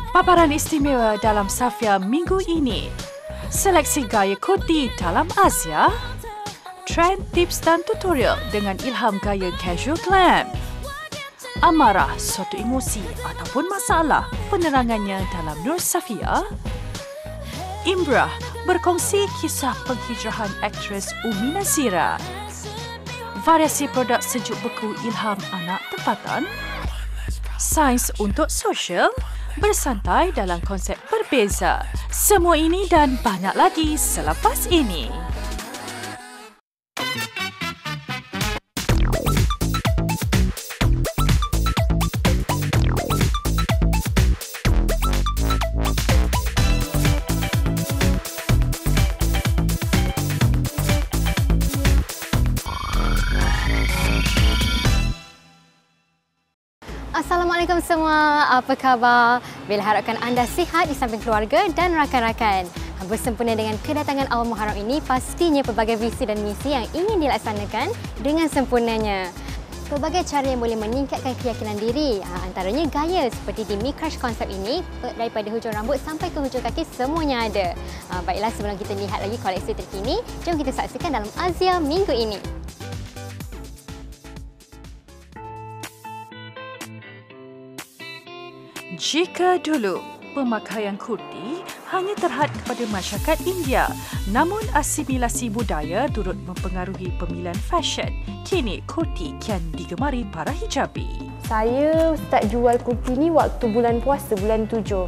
Paparan istimewa dalam Safia minggu ini. Seleksi gaya kurti dalam Asia. Trend, tips dan tutorial dengan ilham gaya casual glam. Amarah, suatu emosi ataupun masalah, penerangannya dalam Nur Safia. Imrah, berkongsi kisah penghijrahan aktris Umi Nazira. Variasi produk sejuk beku ilham anak tempatan. Sains untuk sosial, bersantai dalam konsep berbeza. Semua ini dan banyak lagi selepas ini. Assalamualaikum semua, apa khabar? Bila harapkan anda sihat di samping keluarga dan rakan-rakan. Bersempena dengan kedatangan awal Muharram ini, pastinya pelbagai visi dan misi yang ingin dilaksanakan dengan sempurnanya. Pelbagai cara yang boleh meningkatkan keyakinan diri, antaranya gaya seperti di Mi Crush konsep ini, daripada hujung rambut sampai ke hujung kaki semuanya ada. Baiklah, sebelum kita lihat lagi koleksi terkini, jom kita saksikan dalam Azia minggu ini. Jika dulu pemakaian kurti hanya terhad kepada masyarakat India, namun asimilasi budaya turut mempengaruhi pemilihan fashion. Kini kurti kian digemari para hijabi. Saya start jual kurti ni waktu bulan puasa, bulan 7.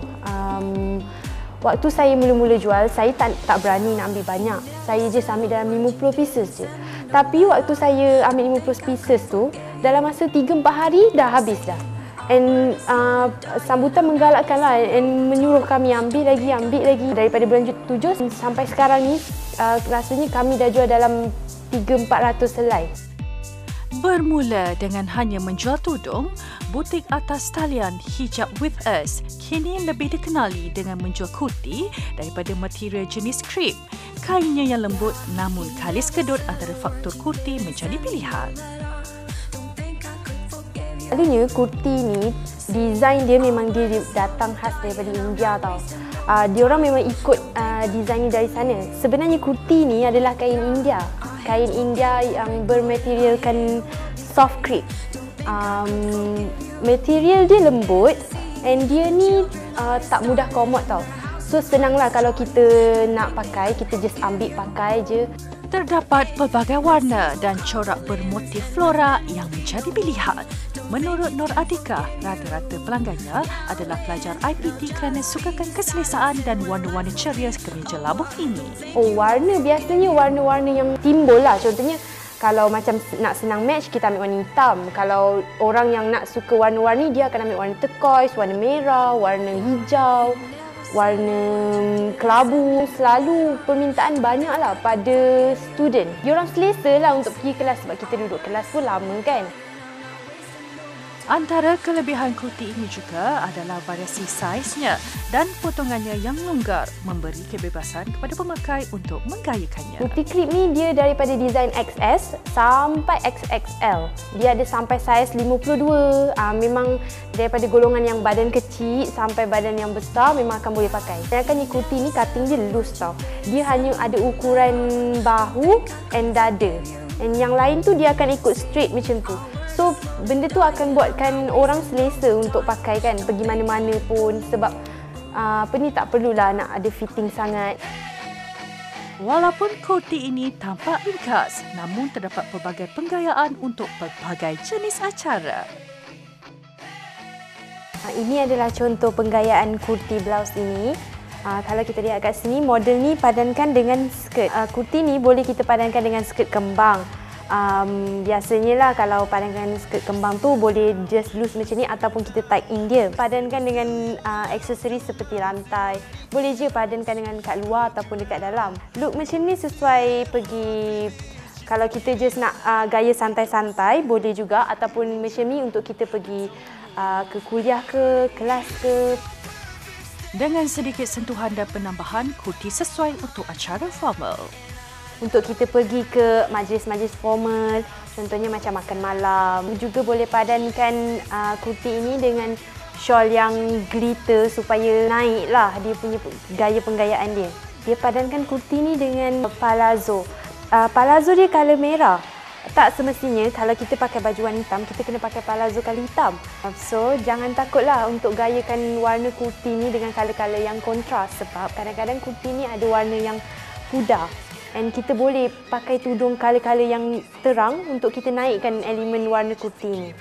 Waktu saya mula-mula jual, saya tak berani nak ambil banyak. Saya just ambil dalam 50 pieces je. Tapi waktu saya ambil 50 pieces tu, dalam masa 3-4 hari dah habis dah. And sambutan menggalakkan lah and menyuruh kami ambil lagi. Daripada bulan 7 sampai sekarang ni rasanya kami dah jual dalam 300-400 helai. Bermula dengan hanya menjual tudung, butik atas talian Hijab With Us kini lebih dikenali dengan menjual kurti daripada material jenis krip. Kainnya yang lembut namun kalis kedut antara faktor kurti menjadi pilihan. Selalunya kurti ni, design dia memang dia datang khas daripada India tau. Diorang memang ikut design dari sana. Sebenarnya kurti ni adalah kain India. Kain India yang bermaterialkan soft crepe. Material dia lembut and dia ni tak mudah komot tau. So senanglah kalau kita nak pakai, kita just ambil pakai je. Terdapat pelbagai warna dan corak bermotif flora yang menjadi pilihan. Menurut Nur Atika, rata-rata pelanggannya adalah pelajar IPT kerana sukakan keselesaan dan warna-warna ceria kemeja labuh ini. Oh, warna biasanya warna-warna yang timbul lah. Contohnya kalau macam nak senang match, kita ambil warna hitam. Kalau orang yang nak suka warna-warni, dia akan ambil warna turquoise, warna merah, warna hijau, warna kelabu. Selalu permintaan banyaklah pada student. Diorang selesa lah untuk pergi kelas sebab kita duduk kelas pun lama kan. Antara kelebihan kurti ini juga adalah variasi saiznya dan potongannya yang longgar, memberi kebebasan kepada pemakai untuk menggayakannya. Kurti klip ni dia daripada design XS sampai XXL. Dia ada sampai saiz 52. Memang daripada golongan yang badan kecil sampai badan yang besar memang akan boleh pakai. Sedangkan kurti ni cutting dia loose tau. Dia hanya ada ukuran bahu and dada. And yang lain tu dia akan ikut straight macam tu. So, benda tu akan buatkan orang selesa untuk pakai kan, pergi mana-mana pun sebab tak perlulah nak ada fitting sangat. Walaupun kurti ini tampak ringkas, namun terdapat pelbagai penggayaan untuk pelbagai jenis acara. Ini adalah contoh penggayaan kurti blouse ini. Kalau kita lihat kat sini, model ni padankan dengan skirt. Kurti ni boleh kita padankan dengan skirt kembang. Biasanya lah kalau padankan skirt kembang tu boleh just loose macam ni ataupun kita tight in dia. Padankan dengan aksesori seperti rantai. Boleh je padankan dengan kat luar ataupun dekat dalam. Look macam ni sesuai pergi, kalau kita just nak gaya santai-santai boleh juga, ataupun macam ni untuk kita pergi ke kuliah ke, kelas ke. Dengan sedikit sentuhan dan penambahan, kurti sesuai untuk acara formal. Untuk kita pergi ke majlis-majlis formal, contohnya macam makan malam. Juga boleh padankan kurti ini dengan shawl yang glitter supaya naiklah dia punya gaya penggayaan dia. Dia padankan kurti ni dengan palazzo. Palazzo dia colour merah. Tak semestinya kalau kita pakai baju warna hitam, kita kena pakai palazzo colour hitam. So, jangan takutlah untuk gayakan warna kurti ni dengan colour-colour yang kontras sebab kadang-kadang kurti ni ada warna yang pudar. And kita boleh pakai tudung colour-colour yang terang untuk kita naikkan elemen warna kurti ni.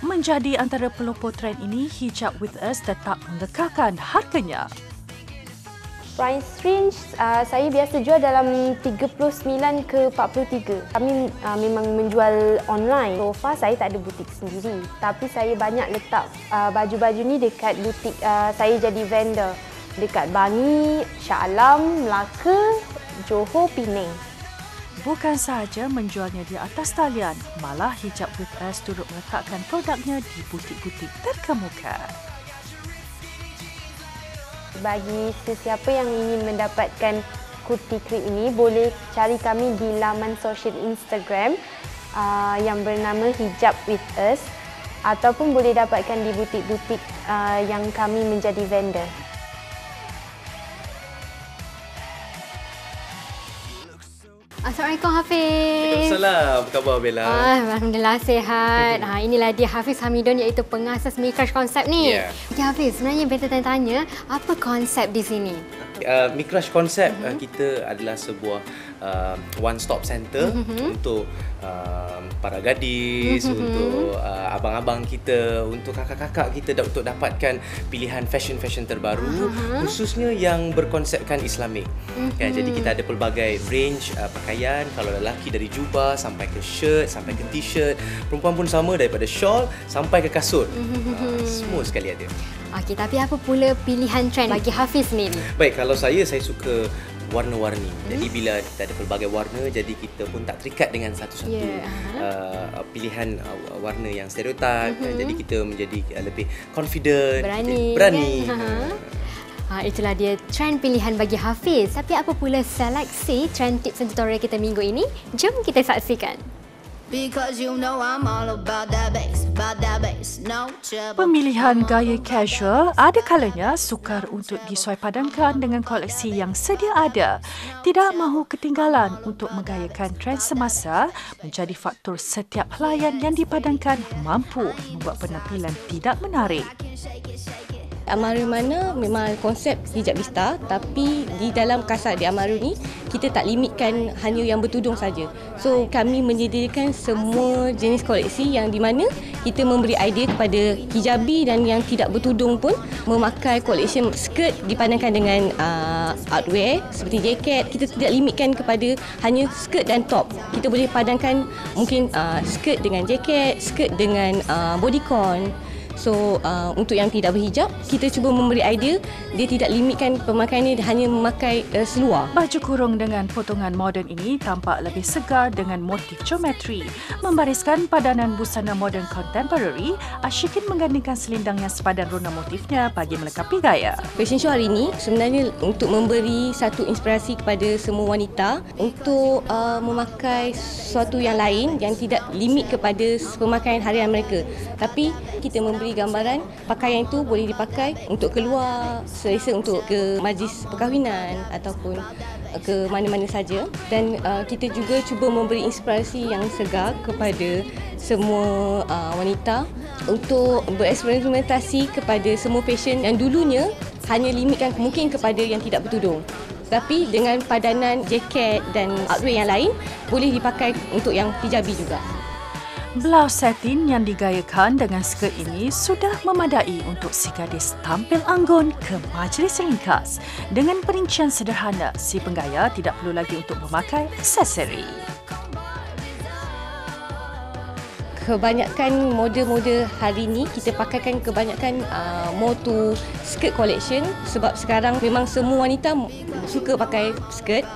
Menjadi antara pelopor trend ini, Hijab With Us tetap mengekalkan harganya. Price range saya biasa jual dalam 39 ke 43. Kami memang menjual online. So far saya tak ada butik sendiri. Tapi saya banyak letak baju-baju ni dekat butik saya jadi vendor. Dekat Bangi, Shah Alam, Melaka, Johor, Penang. Bukan sahaja menjualnya di atas talian, malah Hijab With Us turut meletakkan produknya di butik-butik terkemuka. Bagi sesiapa yang ingin mendapatkan kurti krip ini, boleh cari kami di laman sosial Instagram yang bernama Hijab With Us ataupun boleh dapatkan di butik-butik yang kami menjadi vendor. Assalamualaikum Hafiz. Waalaikumsalam. Apa khabar Bella? Alhamdulillah sihat. Inilah dia Hafiz Hamidon iaitu pengasas Micrush Concept ni. Yeah. Okay, Hafiz, sebenarnya Bella tanya apa konsep di sini? Micrush Concept kita adalah sebuah one-stop center untuk para gadis, untuk abang-abang kita, untuk kakak-kakak kita untuk dapatkan pilihan fashion-fashion terbaru, khususnya yang berkonsepkan Islamik. Kan, jadi kita ada pelbagai range pakaian, kalau lelaki dari jubah sampai ke shirt, sampai ke t-shirt, perempuan pun sama daripada shawl sampai ke kasut. Semua sekali ada. Okey, tapi apa pula pilihan trend bagi Hafiz sendiri? Baik, kalau saya suka warna-warni. Jadi bila kita ada pelbagai warna, jadi kita pun tak terikat dengan satu-satu pilihan warna yang stereotip. Jadi kita menjadi lebih confident, berani. Itulah dia trend pilihan bagi Hafiz. Tapi apa pula seleksi trend tips dan tutorial kita minggu ini? Jom kita saksikan. Pemilihan gaya casual ada kalanya sukar untuk disesuaipadankan dengan koleksi yang sedia ada. Tidak mahu ketinggalan untuk menggayakan trend semasa menjadi faktor setiap pelayan yang dipadankan mampu membuat penampilan tidak menarik. Amaru mana memang konsep hijab bista, tapi di dalam kasar di Amaru ni kita tak limitkan hanya yang bertudung saja. So kami menyediakan semua jenis koleksi yang di mana kita memberi idea kepada hijabi dan yang tidak bertudung pun memakai collection skirt dipandangkan dengan outwear seperti jaket. Kita tidak limitkan kepada hanya skirt dan top. Kita boleh padangkan mungkin skirt dengan jaket, skirt dengan bodycon. So untuk yang tidak berhijab, kita cuba memberi idea dia tidak limitkan pemakaiannya hanya memakai seluar. Baju kurung dengan potongan moden ini tampak lebih segar dengan motif geometri. Membariskan padanan busana moden contemporary, Ashikin menggandingkan selendang yang sepadan rona motifnya bagi melengkapi gaya. Fashion show hari ini sebenarnya untuk memberi satu inspirasi kepada semua wanita untuk memakai sesuatu yang lain yang tidak limit kepada pemakaian harian mereka. Tapi kita memberi gambaran pakaian itu boleh dipakai untuk keluar, selesa untuk ke majlis perkahwinan ataupun ke mana-mana saja. Dan kita juga cuba memberi inspirasi yang segar kepada semua wanita untuk bereksperimentasi kepada semua fashion yang dulunya hanya limitkan mungkin kepada yang tidak bertudung. Tapi dengan padanan jaket dan outwear yang lain boleh dipakai untuk yang hijabi juga. Blouse satin yang digayakan dengan skirt ini sudah memadai untuk si gadis tampil anggun ke majlis ringkas. Dengan perincian sederhana, si penggaya tidak perlu lagi untuk memakai aksesori. Kebanyakan model-model hari ini kita pakaikan kebanyakan more to skirt collection sebab sekarang memang semua wanita suka pakai skirt.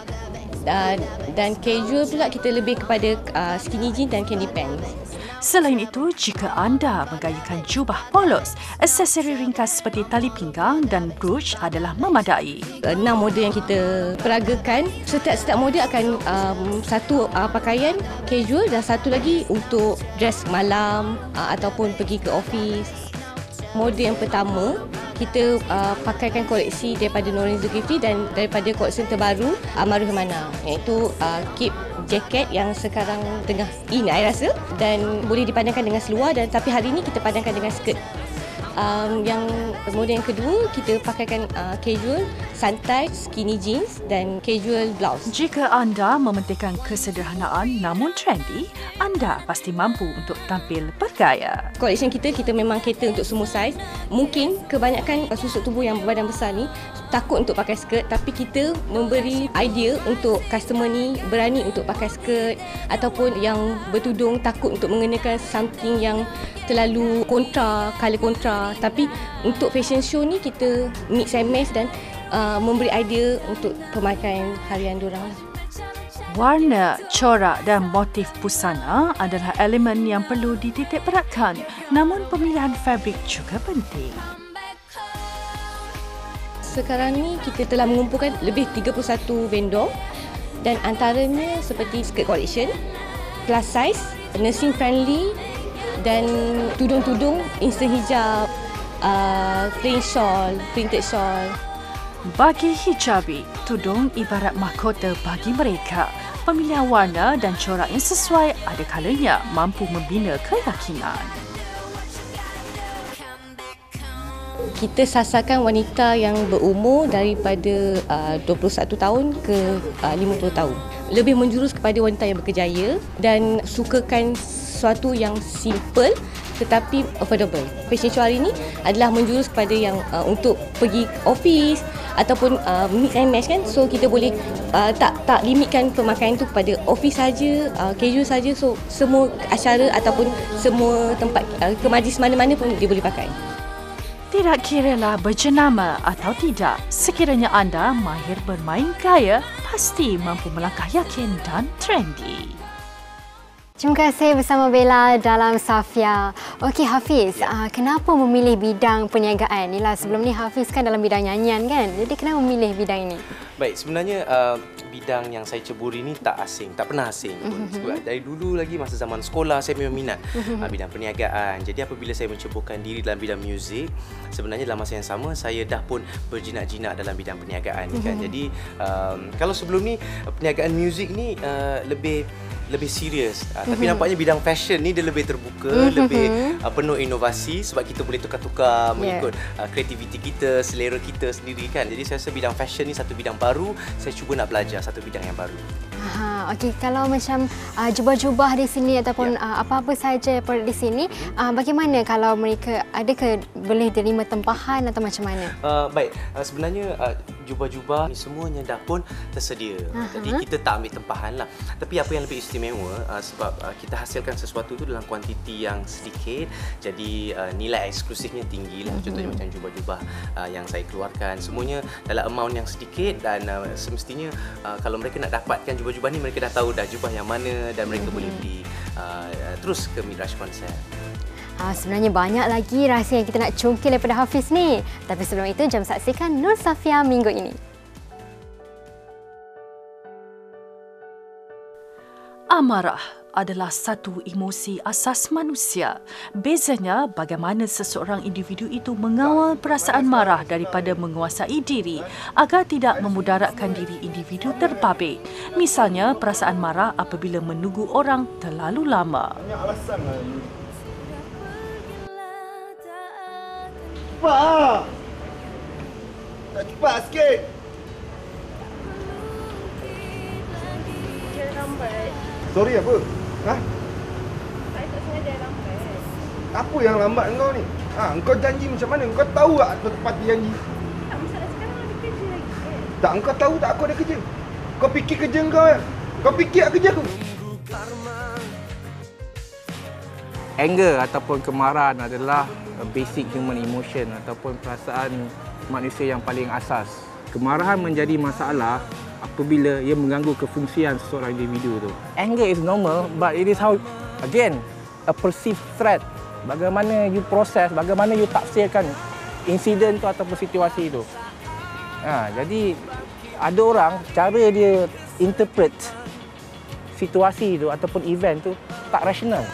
Dan casual pula kita lebih kepada skinny jeans dan candy pants. Selain itu, jika anda menggayakan jubah polos, aksesori ringkas seperti tali pinggang dan brooch adalah memadai. 6 model yang kita peragakan, setiap model akan satu pakaian casual dan satu lagi untuk dress malam ataupun pergi ke office. Model yang pertama, kita pakaikan koleksi daripada Noren Zulkifli dan daripada koleksi terbaru Almarhum Mana, iaitu cape jaket yang sekarang tengah in saya rasa, dan boleh dipandangkan dengan seluar, dan tapi hari ini kita pandangkan dengan skirt. Yang model yang kedua, kita pakaikan casual, santai, skinny jeans dan casual blouse. Jika anda mementingkan kesederhanaan namun trendy, anda pasti mampu untuk tampil bergaya. Collection kita memang cater untuk semua saiz. Mungkin kebanyakan susuk tubuh yang berbadan besar ni takut untuk pakai skirt, tapi kita memberi idea untuk customer ni berani untuk pakai skirt, ataupun yang bertudung takut untuk mengenakan something yang terlalu kontra, colour kontra. Tapi untuk fashion show ni kita mix and match dan memberi idea untuk pemakaian harian diorang. Warna, corak dan motif busana adalah elemen yang perlu dititik beratkan, namun pemilihan fabrik juga penting. Sekarang ni kita telah mengumpulkan lebih 31 vendor, dan antaranya seperti skirt collection, plus size, nursing friendly dan tudung-tudung, instant hijab, plain shawl, printed shawl. Bagi hijabi, tudung ibarat mahkota bagi mereka. Pemilihan warna dan corak yang sesuai ada kalanya mampu membina keyakinan. Kita sasarkan wanita yang berumur daripada 21 tahun ke 50 tahun. Lebih menjurus kepada wanita yang berkejaya dan sukakan sesuatu yang simple tetapi affordable. Fashion show hari ini adalah menjurus kepada yang untuk pergi office ataupun mix and match kan. So kita boleh tak limitkan pemakaian tu kepada office saja, casual saja. So semua acara ataupun semua tempat ke majlis mana-mana pun dia boleh pakai. Tidak kiralah berjenama atau tidak, sekiranya anda mahir bermain gaya, pasti mampu melangkah yakin dan trendy. Terima kasih bersama Bella dalam Safia. Okey Hafiz, kenapa memilih bidang perniagaan? Yalah, sebelum ni Hafiz kan dalam bidang nyanyian kan? Jadi kenapa memilih bidang ini? Baik, sebenarnya bidang yang saya ceburi ni tak asing, tak pernah asing pun. Sebab dari dulu lagi masa zaman sekolah saya memang minat bidang perniagaan. Jadi apabila saya menceburkan diri dalam bidang muzik, sebenarnya dalam masa yang sama saya dah pun berjinak-jinak dalam bidang perniagaan ni kan. Jadi kalau sebelum ni perniagaan muzik ni lebih serius. Tapi nampaknya bidang fashion ni dia lebih terbuka, lebih penuh inovasi sebab kita boleh tukar-tukar mengikut kreativiti kita, selera kita sendiri kan. Jadi saya rasa bidang fashion ni satu bidang baru, saya cuba nak belajar satu bidang yang baru. Okey, kalau macam jubah-jubah di sini ataupun apa-apa saja produk di sini, bagaimana kalau mereka adakah boleh terima tempahan atau macam mana? Baik, sebenarnya jubah-jubah ni semuanya dah pun tersedia. Jadi kita tak ambil tempahan lah. Tapi apa yang lebih istimewa sebab kita hasilkan sesuatu tu dalam kuantiti yang sedikit, jadi nilai eksklusifnya tinggi lah. Contohnya macam jubah-jubah yang saya keluarkan, semuanya dalam amount yang sedikit dan semestinya kalau mereka nak dapatkan jubah-jubah ni, mereka dah tahu dah jubah yang mana dan mereka boleh beli terus ke Midrash Concept. Sebenarnya banyak lagi rahsia yang kita nak congkil daripada Hafiz ni. Tapi sebelum itu, jom saksikan Nur Safia minggu ini. Amarah adalah satu emosi asas manusia. Bezanya bagaimana seseorang individu itu mengawal perasaan marah daripada menguasai diri agar tidak memudaratkan diri individu terbabit. Misalnya, perasaan marah apabila menunggu orang terlalu lama. Cepat! Tak cepat sikit! Dia lambat. Sorry apa? Ha? Saya tak sengaja lambat. Apa yang lambat kau ni? Engkau janji macam mana? Engkau tahu tak tepati janji? Tak masalah, sekarang ada kerja lagi kan? Tak, engkau tahu tak aku ada kerja? Kau fikir kerja engkau ya? Kau fikir kerja aku? Anger ataupun kemarahan adalah basic human emotion ataupun perasaan manusia yang paling asas. Kemarahan menjadi masalah apabila ia mengganggu kefungsian seseorang individu tu. Anger is normal, but it is how, again, a perceived threat. Bagaimana you proses, bagaimana you tafsirkan insiden tu ataupun situasi tu. Jadi ada orang cara dia interpret situasi tu ataupun event tu tak rasional.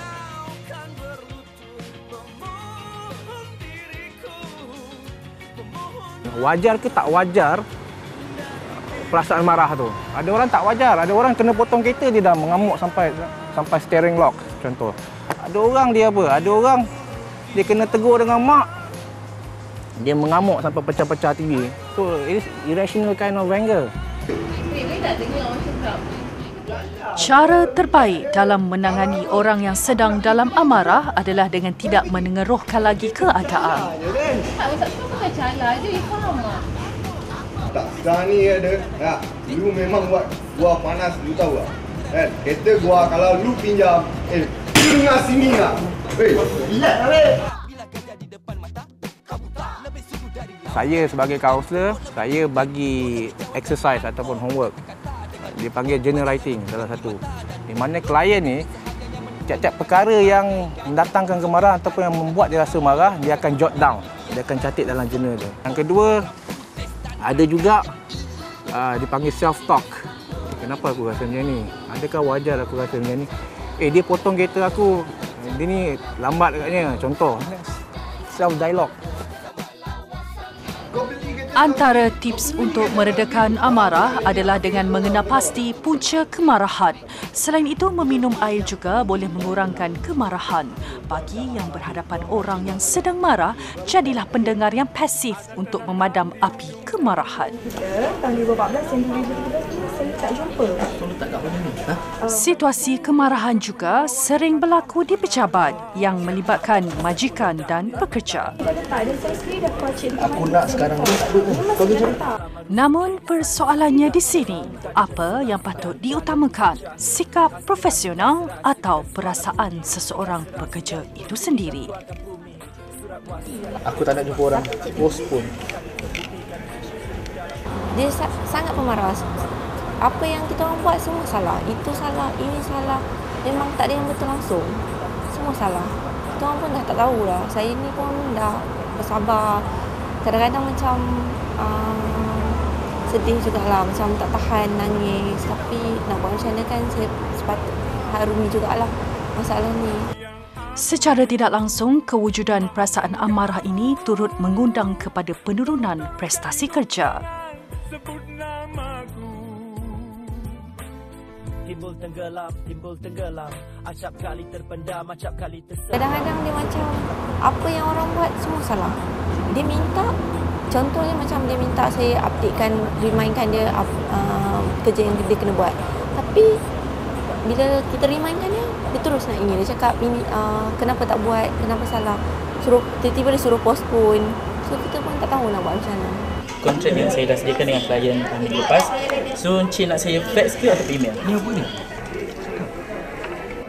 wajar ke tak wajar perasaan marah tu. Ada orang tak wajar, ada orang kena potong kereta dia dah mengamuk sampai steering lock contoh. Ada orang dia apa? Ada orang dia kena tegur dengan mak, dia mengamuk sampai pecah-pecah TV. So it is irrational kind of anger. Cara terbaik dalam menangani orang yang sedang dalam amarah adalah dengan tidak menengeruhkan lagi keadaan. Tak, sekarang ni ada. Lu memang buat gua panas, lu tahu tak? Kan? Kereta gua kalau lu pinjam, dengar sini lah. Lihat lah. Saya sebagai kaunselor, saya bagi exercise ataupun homework. Dia panggil journal writing salah satu. Di mana klien ni, tiap-tiap perkara yang mendatangkan kemarahan ataupun yang membuat dia rasa marah, dia akan jot down. Dia akan catat dalam journal dia. Yang kedua, ada juga dipanggil self-talk. Kenapa aku rasa macam ni? Adakah wajar aku rasa macam ni? Dia potong kereta aku, dia ni lambat agaknya. Contoh, self-dialogue. Antara tips untuk meredakan amarah adalah dengan mengenal pasti punca kemarahan. Selain itu, meminum air juga boleh mengurangkan kemarahan. Bagi yang berhadapan orang yang sedang marah, jadilah pendengar yang pasif untuk memadam api kemarahan. Tahun 2014 dan 2013 saya tak jumpa. Situasi kemarahan juga sering berlaku di pejabat yang melibatkan majikan dan pekerja. Aku nak sekarang ni tak ada. Namun persoalannya di sini, apa yang patut diutamakan? Sikap profesional atau perasaan seseorang pekerja itu sendiri? Aku tak nak jumpa orang, postpone. Dia sangat pemarah. Apa yang kita orang buat semua salah. Itu salah, ini salah. Memang tak ada yang betul langsung. Semua salah. Kita orang pun dah tak tahu dah. Saya ni pun dah bersabar. Kadang-kadang macam sedih jugalah. Macam tak tahan nangis. Tapi nak buat macam mana kan saya harumi jugalah masalah ni. Secara tidak langsung, kewujudan perasaan amarah ini turut mengundang kepada penurunan prestasi kerja. Timbul tenggelam, acap kali terpendam, acap kali terseram. Kadang-kadang dia macam apa yang orang buat semua salah. Dia minta, contohnya macam dia minta saya updatekan, remindkan dia kerja yang dia kena buat. Tapi bila kita remindkan dia terus nak ingin. Dia cakap ini kenapa tak buat, kenapa salah. Tiba-tiba dia suruh postpone. So kita pun tak tahu nak buat macam mana. Kontrak yang saya dah sediakan dengan klien minggu lepas. So Encik nak saya fax ke atau email? Ni apa ni?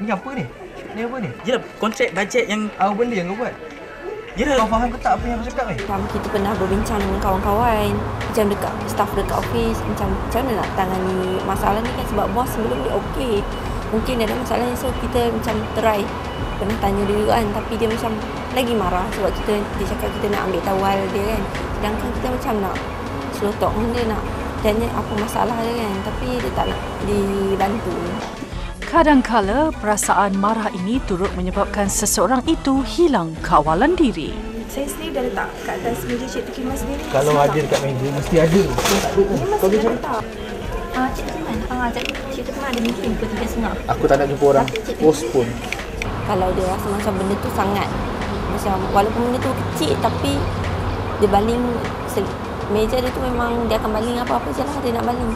Ni apa ni? Ni apa ni? Yelah, kontrak bajet yang... Apa benda yang kau buat? Yelah. Kau faham ke tak apa yang aku cakap ni? Kita pernah berbincang dengan kawan-kawan. Macam dekat staff dekat office. Macam mana nak tangani masalah ni kan. Sebab bos sebelum ni okey. Mungkin ada masalah ni. So kita macam try. Pernah tanya dia juga kan. Tapi dia macam lagi marah. Sebab dia cakap kita nak ambil tawal dia kan. Sedangkan kita macam nak slow talk dengan dia, nak tanya apa masalah dia kan. Tapi dia tak nak dibantu. Kadangkala perasaan marah ini turut menyebabkan seseorang itu hilang kawalan diri. Saya sendiri dah letak kat atas meja Cik Tukiman sendiri. Kalau ada dekat meja, mesti ada. Ini masih dah letak. Cik Tukiman, Cik Tukiman ada meeting pukul 3.30. Aku tak nak jumpa orang, postpone. Kalau dia rasa macam benda tu sangat, macam walaupun benda tu kecil tapi dia baling meja dia tu, memang dia akan baling apa-apa je lah dia nak baling.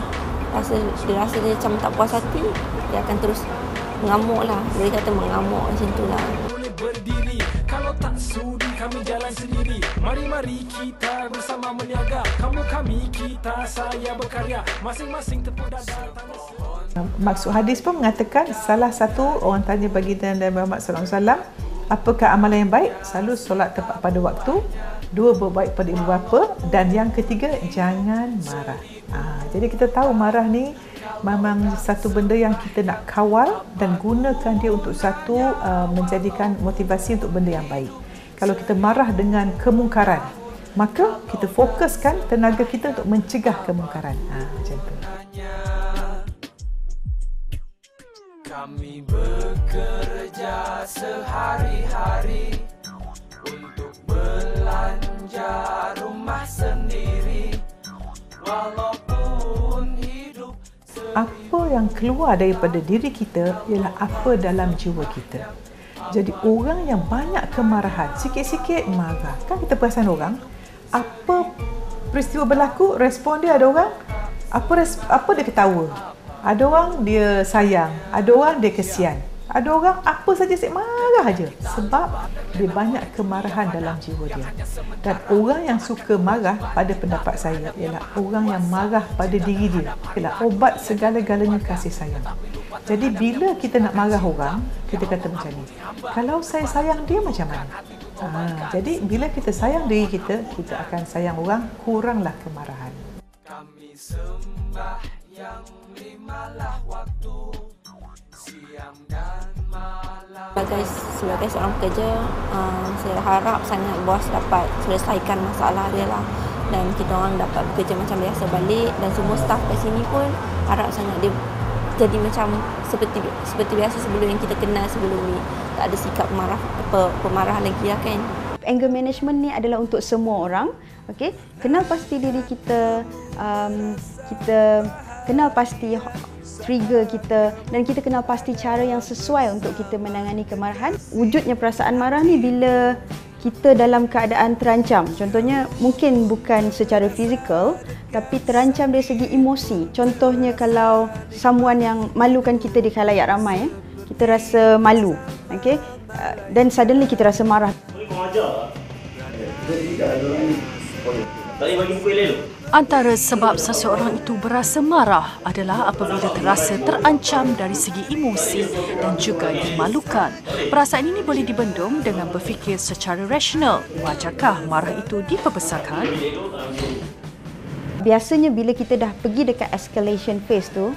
Dia rasa dia macam tak puas hati, dia akan terus mengamuk lah. Dia kata mengamuk macam tu lah. Berdiri, kalau tak sudi kami jalan sendiri. Mari kita bersama meniaga. Kamu kami, kita saya berkarya. Masing-masing tepuk dada. Maksud hadis pun mengatakan salah satu orang tanya baginda Nabi Muhammad SAW, apakah amalan yang baik? Selalu solat tepat pada waktu, 2 berbaik pada ibu bapa, dan yang ketiga jangan marah. Jadi kita tahu marah ni memang satu benda yang kita nak kawal dan gunakan dia untuk satu menjadikan motivasi untuk benda yang baik. Kalau kita marah dengan kemungkaran, maka kita fokuskan tenaga kita untuk mencegah kemungkaran. Macam tu. Kami bekerja sehari-hari untuk belanja rumah sendiri. yang keluar daripada diri kita ialah apa dalam jiwa kita. Jadi orang yang banyak kemarahan, sikit-sikit marah. Kan kita perasan orang, apa peristiwa berlaku, respon dia, ada orang apa dia ketawa, ada orang dia sayang, ada orang dia kesian, ada orang apa saja asyik marah aja sebab dia banyak kemarahan dalam jiwa dia. Dan orang yang suka marah, pada pendapat saya, ialah orang yang marah pada diri dia. Ialah obat segala-galanya kasih sayang. Jadi bila kita nak marah orang, kita kata macam ni, kalau saya sayang dia macam mana? Jadi bila kita sayang diri kita, kita akan sayang orang, kuranglah kemarahan. Kami sembahyang limalah waktu siang dan malam. Sebagai seorang pekerja, saya harap sangat bos dapat selesaikan masalah dia lah, dan kita orang dapat bekerja macam biasa balik, dan semua staf kat sini pun harap sangat dia jadi macam seperti biasa sebelum yang kita kenal sebelum ni. Tak ada sikap pemarahan lagi lah kan. Anger management ni adalah untuk semua orang. Okay? Kenal pasti diri kita, kita kenal pasti trigger kita, dan kita kenal pasti cara yang sesuai untuk kita menangani kemarahan. Wujudnya perasaan marah ni bila kita dalam keadaan terancam. Contohnya mungkin bukan secara fizikal, tapi terancam dari segi emosi. Contohnya kalau someone yang malukan kita di khalayak ramai, kita rasa malu, okay? Dan suddenly kita rasa marah. Antara sebab seseorang itu berasa marah adalah apabila terasa terancam dari segi emosi dan juga dimalukan. Perasaan ini boleh dibendung dengan berfikir secara rasional. Wajarkah marah itu diperbesarkan? Biasanya bila kita dah pergi dekat escalation phase tu,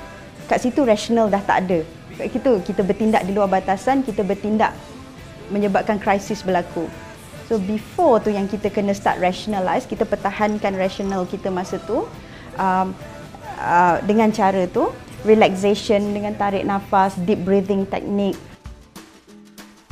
kat situ rasional dah tak ada. Kat situ kita bertindak di luar batasan, kita bertindak menyebabkan krisis berlaku. So before tu yang kita kena start rationalize, kita pertahankan rasional kita masa tu dengan cara tu, relaxation dengan tarik nafas, deep breathing technique.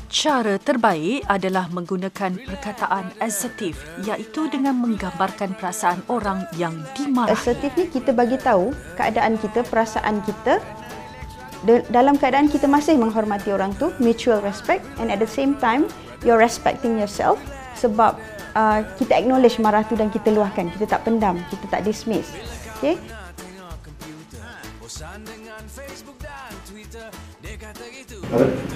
Cara terbaik adalah menggunakan perkataan asertif, iaitu dengan menggambarkan perasaan orang yang dimarah. Asertif ni kita bagi tahu keadaan kita, perasaan kita, dalam keadaan kita masih menghormati orang tu, mutual respect, and at the same time you're respecting yourself, sebab kita acknowledge marah tu dan kita luahkan, kita tak pendam, kita tak dismiss. Okay?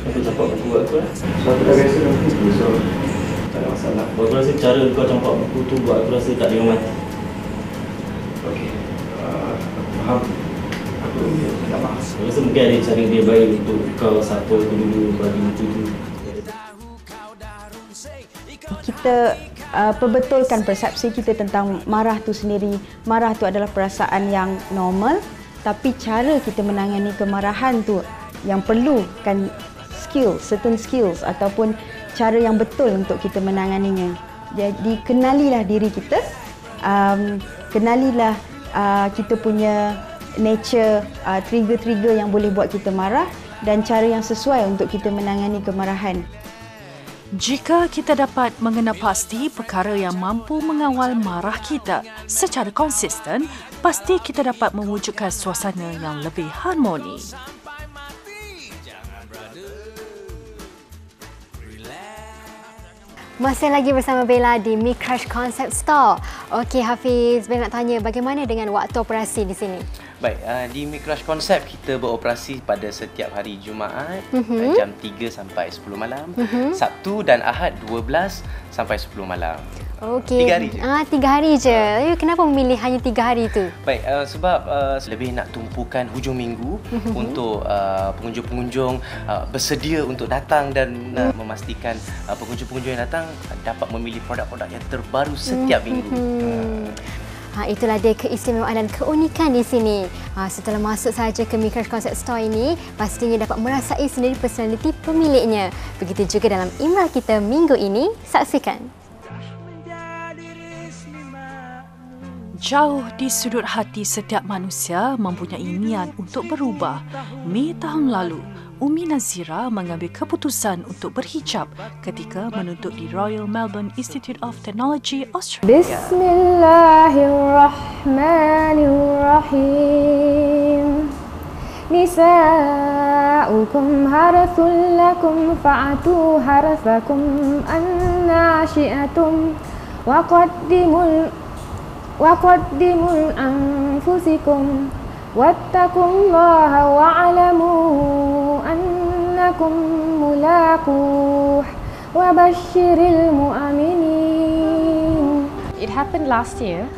Aku campak buku buat tu lah. So aku dah biasa dengan buku, so tak ada masalah. Aku rasa cara kau campak buku tu buat aku rasa tak ada mati. Okay, faham. Aku tak faham. Aku rasa mungkin ada cara dia baik untuk kau siapa tu dulu bagi buku tu. Kita perbetulkan persepsi kita tentang marah tu sendiri. Marah tu adalah perasaan yang normal, tapi cara kita menangani kemarahan tu yang perlukan certain skills ataupun cara yang betul untuk kita menanganinya. Jadi kenalilah diri kita, kenalilah kita punya nature, trigger-trigger yang boleh buat kita marah, dan cara yang sesuai untuk kita menangani kemarahan. Jika kita dapat mengenal pasti perkara yang mampu mengawal marah kita secara konsisten, pasti kita dapat mewujudkan suasana yang lebih harmoni. Masih lagi bersama Bella di Mi Crush Concept Store. Okey Hafiz, Bella nak tanya bagaimana dengan waktu operasi di sini? Baik, di Mi Crush Concept kita beroperasi pada setiap hari Jumaat jam 3 sampai 10 malam, Sabtu dan Ahad 12 sampai 10 malam. Okey. 3 hari je. 3 hari je. Kenapa memilih hanya 3 hari tu? Baik, sebab lebih nak tumpukan hujung minggu untuk pengunjung-pengunjung bersedia untuk datang dan memastikan pengunjung-pengunjung yang datang dapat memilih produk-produk yang terbaru setiap minggu. Itulah dia keistimewaan dan keunikan di sini. Setelah masuk saja ke Mi Crush Concept Store ini, pastinya dapat merasai sendiri personaliti pemiliknya. Begitu juga dalam email kita minggu ini. Saksikan. Jauh di sudut hati setiap manusia mempunyai niat untuk berubah. Mei tahun lalu, Umi Nazira mengambil keputusan untuk berhijab ketika menuntut di Royal Melbourne Institute of Technology, Australia. Bismillahirrahmanirrahim. nisa'ukum harthul lakum fa'atu harthakum anna syi'atum waqaddimul anfusikum wattaqullaha wa'lamu annakum mulaquh wa basyiril mu'minin. It happened last year,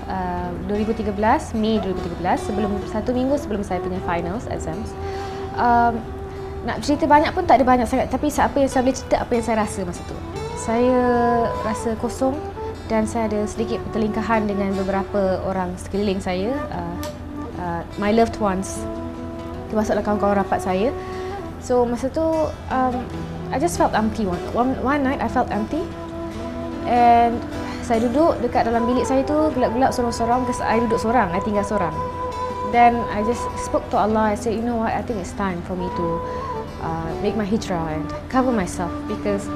2013, Mei 2013, satu minggu sebelum saya punya finals exams. Nak cerita banyak pun tak ada banyak sangat, tapi apa yang saya boleh cerita apa yang saya rasa masa tu. Saya rasa kosong dan saya ada sedikit pertelingkahan dengan beberapa orang sekeliling saya, my loved ones, termasuklah kawan-kawan rapat saya. So masa tu I just felt empty. One night I felt empty, and saya duduk dekat dalam bilik saya tu gelap-gelap sorang-sorang, because I duduk sorang, I tinggal sorang. Then I just spoke to Allah. I said, you know what, I think it's time for me to make my hijrah and cover myself, because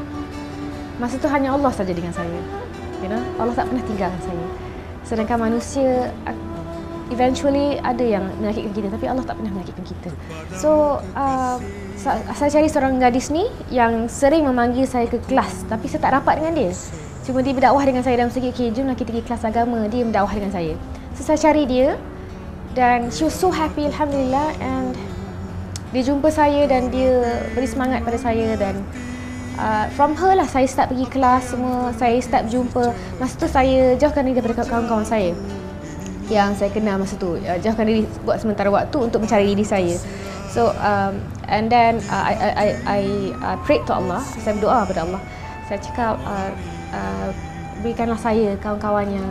masa tu hanya Allah saja dengan saya. You know, Allah tak pernah tinggalkan saya. Sedangkan manusia eventually ada yang menyakitkan kita, tapi Allah tak pernah menyakitkan kita. So saya cari seorang gadis ni yang sering memanggil saya ke kelas, tapi saya tak rapat dengan dia. Cuma dia berdakwah dengan saya dalam segi, okay, jomlah kita pergi kelas agama. Dia berdakwah dengan saya. So saya cari dia, dan she was so happy, alhamdulillah. And dia jumpa saya dan dia beri semangat pada saya, dan from her lah saya start pergi kelas semua. Saya start berjumpa. Masa tu saya jauhkan diri daripada kawan-kawan saya yang saya kenal masa tu. Jauhkan diri buat sementara waktu untuk mencari diri saya. So and then I prayed to Allah. Saya berdoa kepada Allah. Saya cakap, berikanlah saya kawan-kawan yang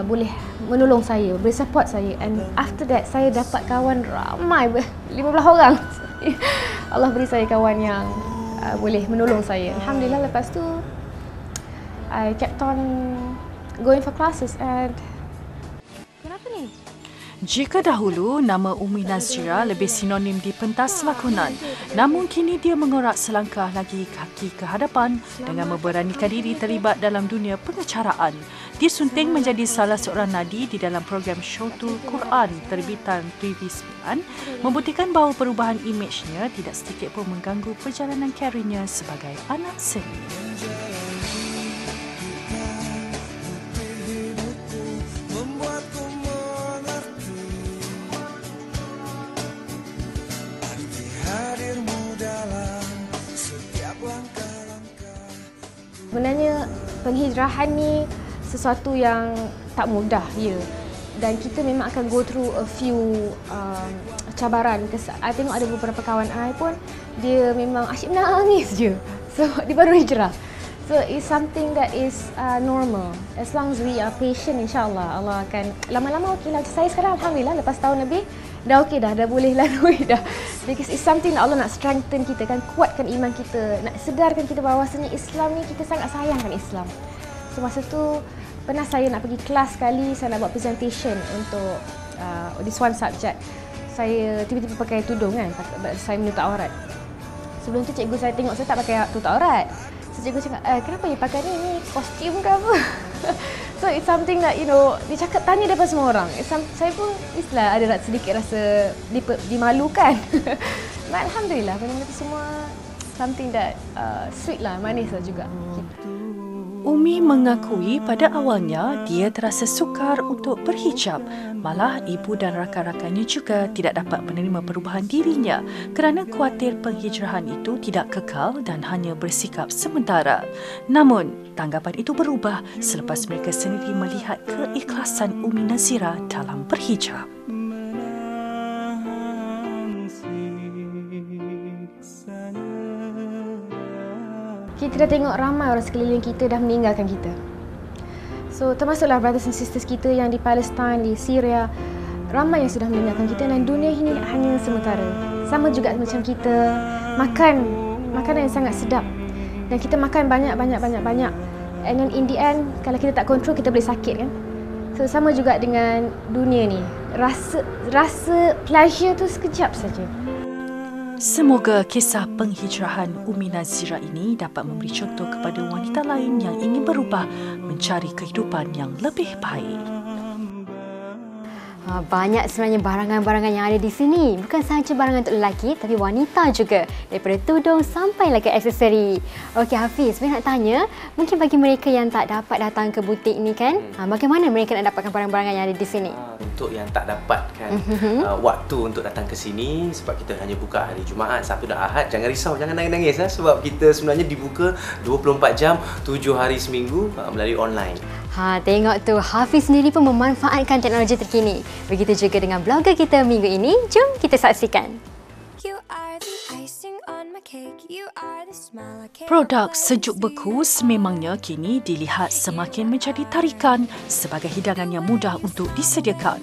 boleh menolong saya, boleh support saya. And after that, saya dapat kawan ramai, 15 orang. Allah beri saya kawan yang boleh menolong saya. Alhamdulillah, lepas tu I kept on going for classes. And kenapa ni? Jika dahulu nama Umi Nazira lebih sinonim di pentas lakonan, namun kini dia mengorak selangkah lagi kaki ke hadapan dengan memberanikan diri terlibat dalam dunia pengacaraan. Disunting menjadi salah seorang nadi di dalam program Syautul Quran terbitan TV9, membuktikan bahawa perubahan imejnya tidak sedikit pun mengganggu perjalanan karinya sebagai anak seni. Sebenarnya penghijrahan ni sesuatu yang tak mudah, ya. Dan kita memang akan go through a few cabaran. I tengok ada beberapa kawan I pun, dia memang asyik menangis je. So, dia baru hijrah. So, it's something that is normal. As long as we are patient, insyaAllah Allah akan lama-lama okey lah. Saya sekarang alhamdulillah lepas tahun lebih dah okey dah boleh lalui dah. Because it's something that Allah nak strengthen kita kan, kuatkan iman kita, nak sedarkan kita bahawasanya Islam ni kita sangat sayangkan Islam. So masa tu pernah saya nak pergi kelas sekali, saya nak buat presentation untuk this one subject. Saya tiba-tiba pakai tudung kan, saya menutup aurat. Sebelum tu cikgu saya tengok saya tak pakai tutup aurat. So cikgu cakap, kenapa you pakai ni kostum ke apa? So it's something that, you know, dia cakap tanya daripada semua orang. Saya pun ada sedikit rasa dimalukan. But alhamdulillah, benda itu semua something that sweet lah, manis lah juga. Umi mengakui pada awalnya dia terasa sukar untuk berhijab. Malah ibu dan rakan-rakannya juga tidak dapat menerima perubahan dirinya kerana khawatir penghijrahan itu tidak kekal dan hanya bersikap sementara. Namun, tanggapan itu berubah selepas mereka sendiri melihat keikhlasan Umi Nazira dalam berhijab. Kita dah tengok ramai orang sekeliling kita dah meninggalkan kita. So termasuklah brothers and sisters kita yang di Palestin, di Syria, ramai yang sudah meninggalkan kita dan dunia ini hanya sementara. Sama juga macam kita makan makanan yang sangat sedap dan kita makan banyak. And then in the end, kalau kita tak kontrol, kita boleh sakit kan. So sama juga dengan dunia ni. Rasa pleasure tu sekejap saja. Semoga kisah penghijrahan Umi Nazira ini dapat memberi contoh kepada wanita lain yang ingin berubah mencari kehidupan yang lebih baik. Banyak sebenarnya barangan-barangan yang ada di sini. Bukan sahaja barangan untuk lelaki, tapi wanita juga. Daripada tudung sampailah ke aksesori. Okey Hafiz, saya nak tanya, mungkin bagi mereka yang tak dapat datang ke butik ni kan, bagaimana mereka nak dapatkan barang-barangan yang ada di sini? Untuk yang tak dapatkan waktu untuk datang ke sini, sebab kita hanya buka hari Jumaat, Sabtu dan Ahad, jangan risau, jangan nangis-nangis sebab kita sebenarnya dibuka 24 jam, 7 hari seminggu melalui online. Tengok tu, Hafiz sendiri pun memanfaatkan teknologi terkini. Begitu juga dengan blogger kita minggu ini. Jom kita saksikan. Produk sejuk beku sememangnya kini dilihat semakin menjadi tarikan sebagai hidangan yang mudah untuk disediakan.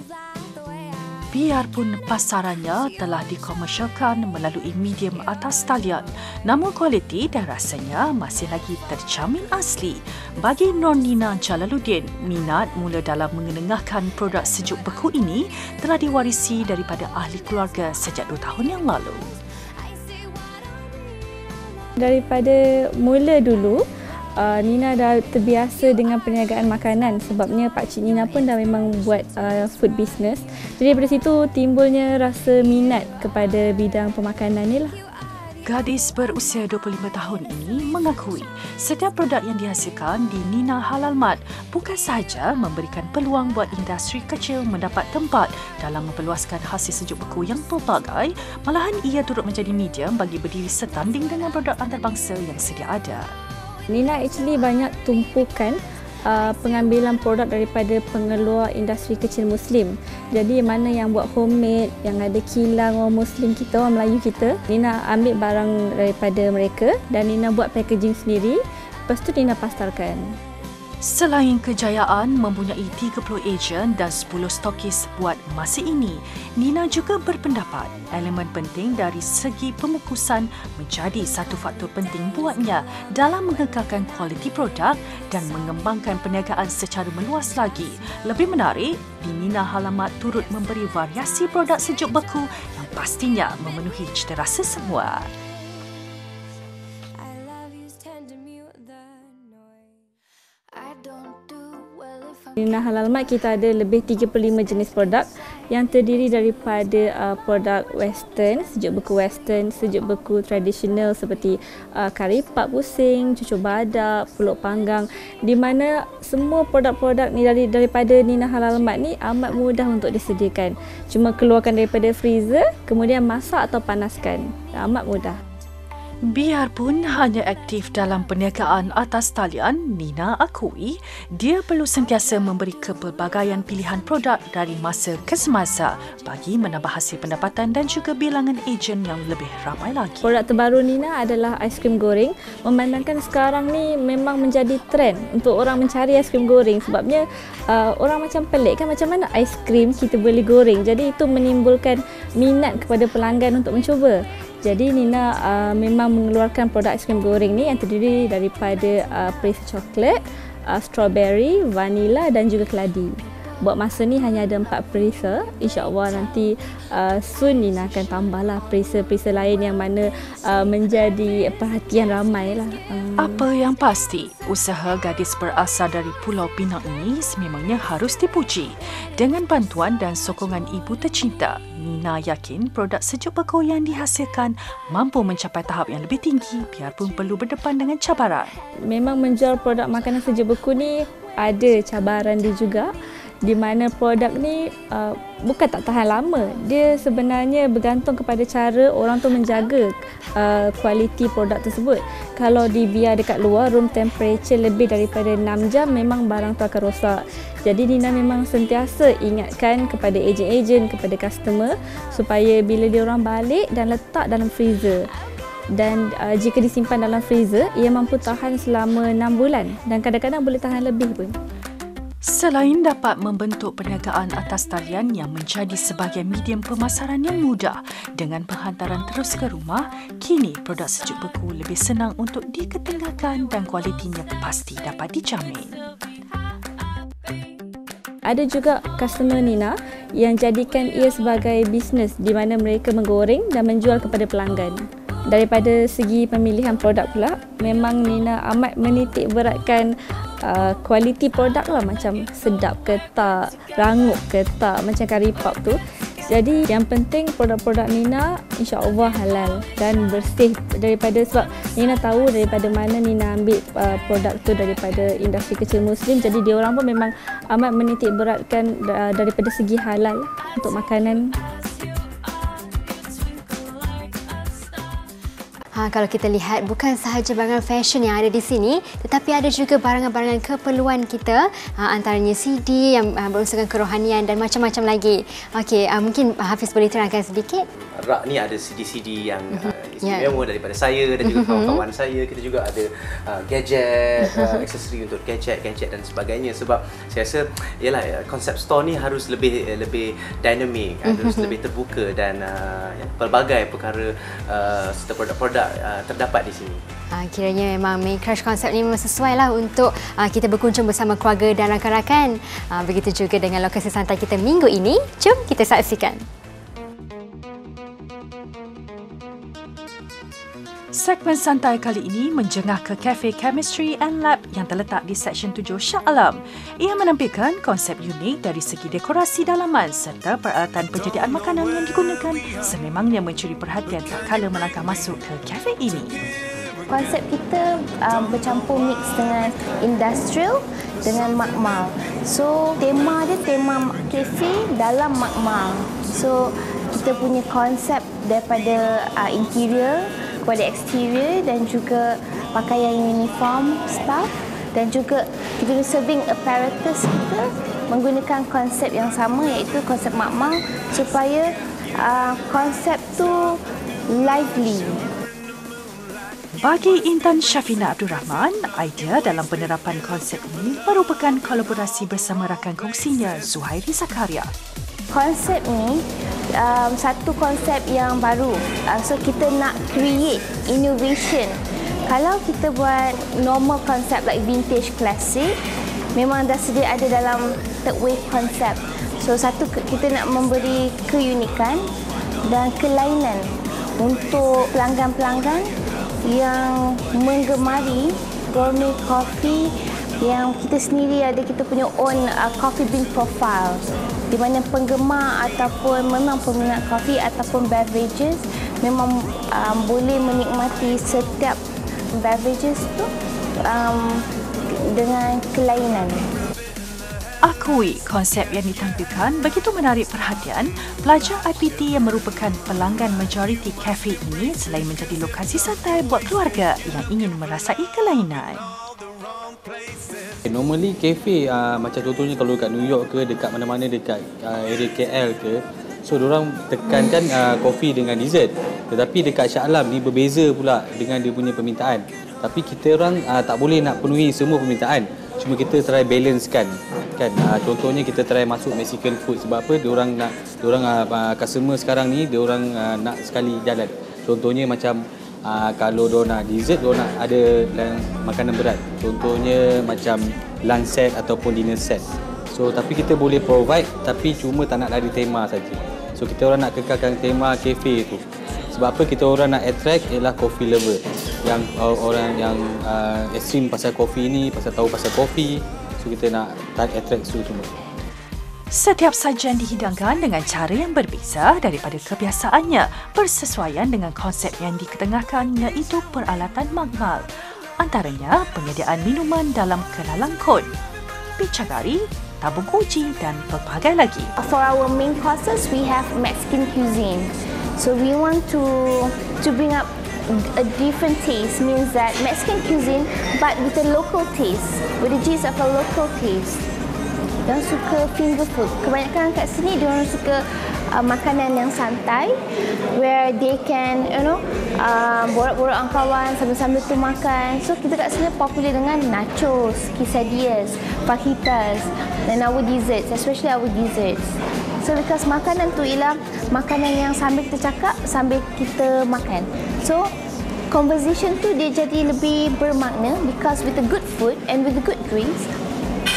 Biarpun pasarannya telah dikomersialkan melalui medium atas talian, namun kualiti dan rasanya masih lagi terjamin asli. Bagi Nur Nina Jalaluddin, minat mula dalam mengenengahkan produk sejuk beku ini telah diwarisi daripada ahli keluarga sejak 2 tahun yang lalu. Daripada mula dulu, Nina dah terbiasa dengan perniagaan makanan sebabnya Pakcik Nina pun dah memang buat food business. Jadi daripada situ timbulnya rasa minat kepada bidang pemakanan ni lah. Gadis berusia 25 tahun ini mengakui setiap produk yang dihasilkan di Nina Halal Mart bukan sahaja memberikan peluang buat industri kecil mendapat tempat dalam memperluaskan hasil sejuk beku yang pelbagai, malahan ia turut menjadi medium bagi berdiri setanding dengan produk antarabangsa yang sedia ada. Nina actually banyak tumpukan pengambilan produk daripada pengeluar industri kecil Muslim. Jadi mana yang buat homemade, yang ada kilang orang Muslim kita, orang Melayu kita, Nina ambil barang daripada mereka dan Nina buat packaging sendiri. Lepas tu Nina pasarkan. Selain kejayaan mempunyai 30 ejen dan 10 stokis buat masa ini, Nina juga berpendapat elemen penting dari segi pemukusan menjadi satu faktor penting buatnya dalam mengekalkan kualiti produk dan mengembangkan perniagaan secara meluas lagi. Lebih menarik, di Nina Halal Mart turut memberi variasi produk sejuk beku yang pastinya memenuhi cita rasa semua. Di Nina Halal Mart kita ada lebih 35 jenis produk yang terdiri daripada produk western, sejuk beku western, sejuk beku tradisional seperti kari pak pusing, cucur badak, pulut panggang, di mana semua produk-produk ni daripada Nina Halal Mart ni amat mudah untuk disediakan. Cuma keluarkan daripada freezer, kemudian masak atau panaskan. Amat mudah. Biarpun hanya aktif dalam perniagaan atas talian, Nina akui dia perlu sentiasa memberi kepelbagaian pilihan produk dari masa ke semasa bagi menambah hasil pendapatan dan juga bilangan ejen yang lebih ramai lagi. Produk terbaru Nina adalah aiskrim goreng. Memandangkan sekarang ni memang menjadi trend untuk orang mencari aiskrim goreng sebabnya orang macam pelik kan, macam mana aiskrim kita boleh goreng. Jadi itu menimbulkan minat kepada pelanggan untuk mencuba. Jadi Nina memang mengeluarkan produk aiskrim goreng ni yang terdiri daripada perisa coklat, strawberry, vanila dan juga keladi. Buat masa ni hanya ada 4 perisa. InsyaAllah nanti soon Nina akan tambahlah perisa-perisa lain yang mana menjadi perhatian ramai lah. Apa yang pasti, usaha gadis berasal dari Pulau Pinang ini sememangnya harus dipuji. Dengan bantuan dan sokongan ibu tercinta, Nina yakin produk sejuk beku yang dihasilkan mampu mencapai tahap yang lebih tinggi biarpun perlu berdepan dengan cabaran. Memang menjual produk makanan sejuk beku ni ada cabaran dia juga, di mana produk ni bukan tak tahan lama. Dia sebenarnya bergantung kepada cara orang tu menjaga kualiti produk tersebut. Kalau dibiar dekat luar room temperature lebih daripada 6 jam, memang barang tu akan rosak. Jadi Nina memang sentiasa ingatkan kepada ejen-ejen, kepada customer supaya bila dia orang balik dan letak dalam freezer. Dan jika disimpan dalam freezer, ia mampu tahan selama 6 bulan dan kadang-kadang boleh tahan lebih pun. Selain dapat membentuk perniagaan atas talian yang menjadi sebahagian medium pemasaran yang mudah dengan penghantaran terus ke rumah, kini produk sejuk beku lebih senang untuk diketengahkan dan kualitinya pasti dapat dijamin. Ada juga customer Nina yang jadikan ia sebagai bisnes di mana mereka menggoreng dan menjual kepada pelanggan. Daripada segi pemilihan produk pula, memang Nina amat menitik beratkan kualiti produk lah, macam sedap ke tak, rangup ke tak, macam kari pop tu. Jadi yang penting produk-produk Nina insya-Allah halal dan bersih, daripada sebab Nina tahu daripada mana Nina ambil produk tu, daripada industri kecil Muslim. Jadi dia orang pun memang amat menitik beratkan daripada segi halal untuk makanan. Kalau kita lihat, bukan sahaja barang fashion yang ada di sini, tetapi ada juga barang-barang keperluan kita, antaranya CD yang berunsurkan kerohanian dan macam-macam lagi. Okey, mungkin Hafiz boleh terangkan sedikit? Rak ni ada CD-CD yang istimewa daripada saya dan juga kawan-kawan saya. Kita juga ada gadget, aksesori untuk gadget dan sebagainya. Sebab saya rasa ialah konsep store ni harus lebih dinamik, harus lebih terbuka dan pelbagai perkara serta produk-produk terdapat di sini. Kiranya memang Main Crush konsep ni memang sesuai lah untuk kita berkunjung bersama keluarga dan rakan-rakan. Begitu juga dengan lokasi santai kita minggu ini. Jom kita saksikan. Segmen santai kali ini menjengah ke Cafe Chemistry and Lab yang terletak di Seksyen 7 Shah Alam. Ia menampilkan konsep unik dari segi dekorasi dalaman serta peralatan penjadian makanan yang digunakan sememangnya mencuri perhatian tak kala melangkah masuk ke kafe ini. Konsep kita bercampur mix dengan industrial dengan makmal. So tema dia tema kafe dalam makmal. So kita punya konsep daripada interior kepada exterior dan juga pakaian uniform staff dan juga kita serving apparatus kita menggunakan konsep yang sama, iaitu konsep makmal, supaya konsep tu lively. Bagi Intan Syafina Abdul Rahman, idea dalam penerapan konsep ini merupakan kolaborasi bersama rakan kongsinya Zuhairi Zakaria. Konsep ni satu konsep yang baru. So kita nak create innovation. Kalau kita buat normal konsep like vintage classic, memang dah sedia ada dalam third wave konsep. So satu kita nak memberi keunikan dan kelainan untuk pelanggan-pelanggan yang menggemari gourmet coffee yang kita sendiri ada kita punya own coffee bean profile, di mana penggemar ataupun memang peminat kopi ataupun beverages memang boleh menikmati setiap beverages tu dengan kelainan. Akui konsep yang ditampilkan begitu menarik perhatian pelajar IPT yang merupakan pelanggan majoriti kafe ini, selain menjadi lokasi santai buat keluarga yang ingin merasai kelainan. Normally kafe macam contohnya kalau dekat New York ke, dekat mana-mana dekat area KL ke, so diorang tekankan kopi dengan dessert. Tetapi dekat Shah Alam ni berbeza pula dengan dia punya permintaan. Tapi kita orang tak boleh nak penuhi semua permintaan. Cuma kita try balance kan. Contohnya kita try masuk Mexican food. Sebab apa? Diorang customer sekarang ni diorang nak sekali jalan. Contohnya macam kalau diorang nak dessert, diorang nak ada makanan berat. Contohnya macam lunch set ataupun dinner set. So tapi kita boleh provide, tapi cuma tak nak lari tema saja. So kita orang nak kekalkan tema kafe tu. Sebab apa? Kita orang nak attract ialah coffee lover, yang orang yang ekstrim pasal kopi ni, tahu pasal kopi. So kita nak attract semua. Setiap sajian dihidangkan dengan cara yang berbeza daripada kebiasaannya, bersesuaian dengan konsep yang diketengahkan, iaitu peralatan makmal. Antaranya penyediaan minuman dalam kelalang kon, picagari, tabung uji dan pelbagai lagi. For our main courses, we have Mexican cuisine. So we want to bring up a different taste, means that Mexican cuisine but with a local taste, with the gist of a local taste. Yang suka finger food. Kebanyakan kat sini dia orang suka makanan yang santai, where they can, borak-borak dengan kawan sambil-sambil tu makan. So kita kat sini popular dengan nachos, quesadillas, fajitas dan our desserts, especially our desserts. So because makanan tu ialah makanan yang sambil kita cakap, sambil kita makan. So conversation tu dia jadi lebih bermakna, because with the good food and with the good drinks,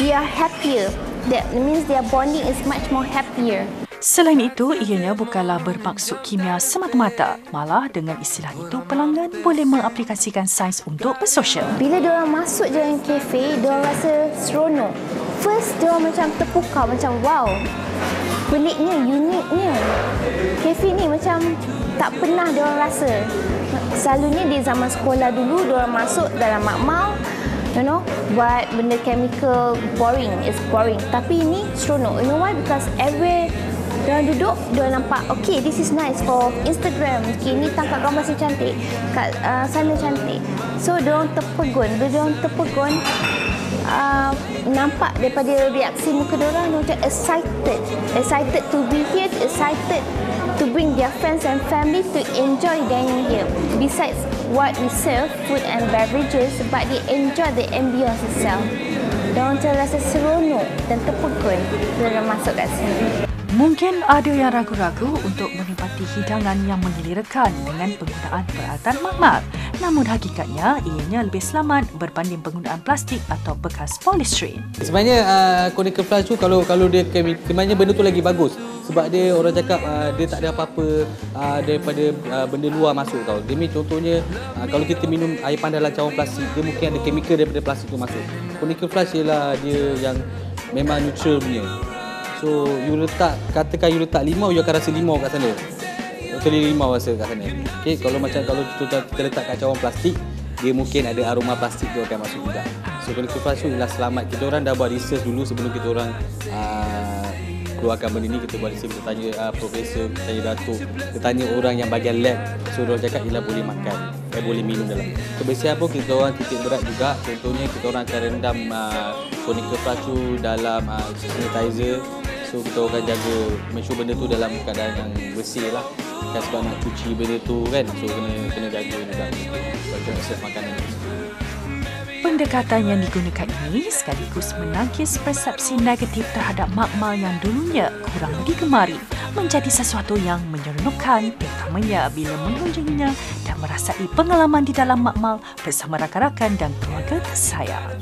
they are happier. That means their bonding is much more happier. Selain itu, ianya bukanlah bermaksud kimia semata-mata. Malah dengan istilah itu, pelanggan boleh mengaplikasikan sains untuk bersosial. Bila diorang masuk je dalam kafe, diorang rasa seronok. First, diorang macam terpukau, macam wow. Peliknya, uniknya. Kafe ni macam tak pernah diorang rasa. Selalunya di zaman sekolah dulu, diorang masuk dalam makmal, buat benda chemical, boring. It's boring. Tapi ini seronok. You know why? Because everywhere diorang duduk, diorang nampak, okay, this is nice for Instagram. Okay, ni tangkap gambar si cantik. Kat sana cantik. So, diorang terpegun. Bila diorang terpegun, nampak daripada reaksi muka diorang, diorang macam excited. Excited to be here, excited to bring their friends and family to enjoy dining here. Besides what we serve, food and beverages, but they enjoy the ambience itself. Diorang terasa seronok dan terpegun bila masuk kat sini. Mungkin ada yang ragu-ragu untuk menikmati hidangan yang menggilirakan dengan penggunaan peralatan makmal. Namun hakikatnya, ianya lebih selamat berbanding penggunaan plastik atau bekas polystyrene. Sebenarnya conical flask tu kalau dia sebenarnya benda tu lagi bagus. Sebab dia orang cakap dia tak ada apa-apa daripada benda luar masuk tau. Dia contohnya kalau kita minum air panas dalam cawan plastik, dia mungkin ada chemical daripada plastik tu masuk. Conical flask ialah dia yang memang neutral punya. So, katakan you letak limau, you akan rasa limau kat sana. Totally limau rasa kat sana. Okay, kalau kita letak kat cawan plastik, dia mungkin ada aroma plastik tu akan masuk juga. So, conical flask tu ialah selamat. Kita orang dah buat research dulu sebelum kita orang keluarkan benda ni. Kita buat research, kita tanya profesor, kita tanya datuk, kita tanya orang yang bahagian lab. So, diorang cakap ialah boleh makan, boleh minum dalam. Kebersihan pun kita orang titik berat juga. Contohnya, kita orang akan rendam conical flask tu dalam sanitizer. So kita akan jaga, make sure benda tu dalam keadaan yang bersih lah. Kan sebab nak cuci benda tu kan, so kena jaga juga. Sebab kita nak serve makanan tu. Pendekatan yang digunakan ini sekaligus menangkis persepsi negatif terhadap makmal yang dulunya kurang digemari menjadi sesuatu yang menyeronokkan, terutamanya bila mengunjunginya dan merasai pengalaman di dalam makmal bersama rakan-rakan dan keluarga tersayang.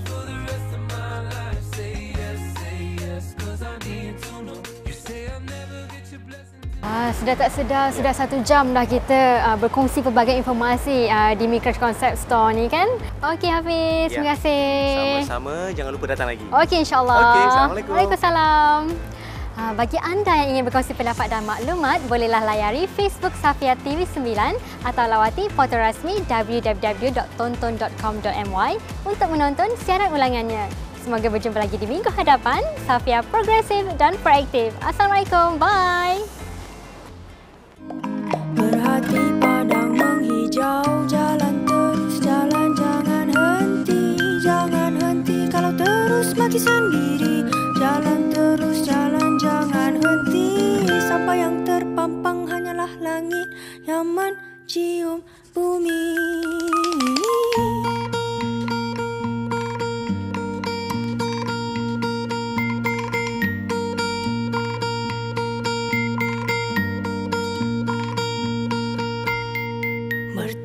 Sudah tak sedar, sudah 1 jam dah kita berkongsi pelbagai informasi di Micrash Concept Store ni kan. Okey Hafiz, terima kasih. Sama-sama, jangan lupa datang lagi. Okey, insyaAllah. Okey, Assalamualaikum. Waalaikumsalam. Bagi anda yang ingin berkongsi pendapat dan maklumat, bolehlah layari Facebook Safia TV9 atau lawati portal rasmi www.tonton.com.my untuk menonton siaran ulangannya. Semoga berjumpa lagi di minggu hadapan. Safia progresif dan proaktif. Assalamualaikum. Bye. Berhati padang menghijau, jalan terus jalan, jangan henti kalau terus mati sendiri. Jalan terus jalan, jangan henti, sampai yang terpampang hanyalah langit yang mencium bumi.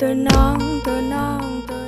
Tenang, tenang, tenang.